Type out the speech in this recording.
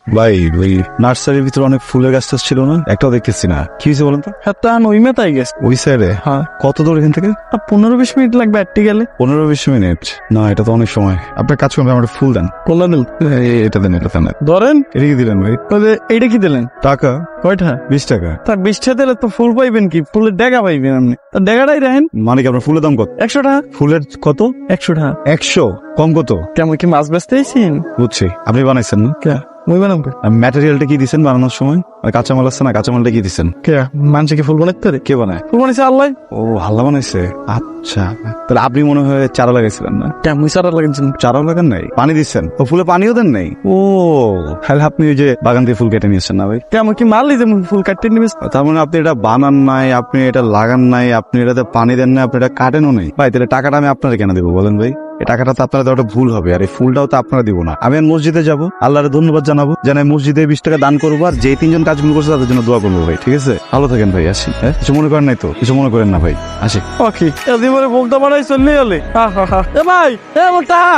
ভাই ওই নার্সারির ভিতরে অনেক ফুলের গাছ টাছ ছিল না, একটাও দেখতেছি না, কি হয়েছে বলেন তো? হ্যাঁ তা ওই মেতাই গেছে। ওই সাইডে? হ্যাঁ কত দূর এখান থেকে? 15-20 মিনিট লাগবে আটটি গেলে। 15-20 মিনিট? না, এটা তো অনেক সময়। আপনার কাজ করবেন, আমার ফুল দেন। কোনটা দিল? এটা দেন, এটা দেন। ধরেন। এটা কি দিলেন ভাই? এইটা কি দিলেন? টাকা কয়টা? 20 টাকা। তার 20 টাকা দিলে তো ফুল পাইবেন কি? ফুলের ডেগা পাইবেন আপনি। তার ডেগাটাই রাখেন। মানে কি আপনার ফুলের দাম কত? 100 টাকা। ফুলের কত? 100 টাকা। 100? কম কত? কেমন কি মাছ বেচতে আইছেন? বুঝছি, আপনি বানাইছেন না? কে মুই বানাবো? ম্যাটেরিয়ালটা কি দিচ্ছেন বানানোর সময়? আর কাঁচামাল আছে না, কাঁচামালটা কি দিচ্ছেন? কে মানুষে কি ফুল বানাইতে পারে? কে বানায়? ফুল বানাইছে আল্লাহ। ও, হাল্লা বানাইছে। আচ্ছা, তাহলে আপনি মনে হয় চারা লাগাইছিলেন না? কে মুই সারা লাগাইছেন? চারাও লাগান নাই, পানি দিচ্ছেন? ও ফুলে পানিও দেন নাই? ও, তাহলে আপনি ওই যে বাগান থেকে ফুল কেটে নিয়েছেন না ভাই? কেমন কি মারলি যে মুই ফুল কাটতে নিবে? তার মানে আপনি এটা বানান নাই, আপনি এটা লাগান নাই, আপনি এটাতে পানি দেন না, আপনি এটা কাটেনও নাই। ভাই তাহলে টাকাটা আমি আপনারা কেন দেবো বলেন ভাই? এই টাকাটা তো আপনারা দেওয়াটা ভুল হবে, আর এই ফুলটাও তো আপনারা দিব না। আমি মসজিদে যাবো, আল্লাহরে ধন্যবাদ জানাবো, জানাই মসজিদে 20 টাকা দান করবো, আর যে 3জন কাজগুলো করছে তাদের জন্য দোয়া করবো ভাই। ঠিক আছে, ভালো থাকেন ভাই, আসি। হ্যাঁ, কিছু মনে করেন নাই তো? কিছু মনে করেন না ভাই, আসি। ওকে এদিকে বলতে পারাই চললে হলে। হা হা হা। এ ভাই এ মোটা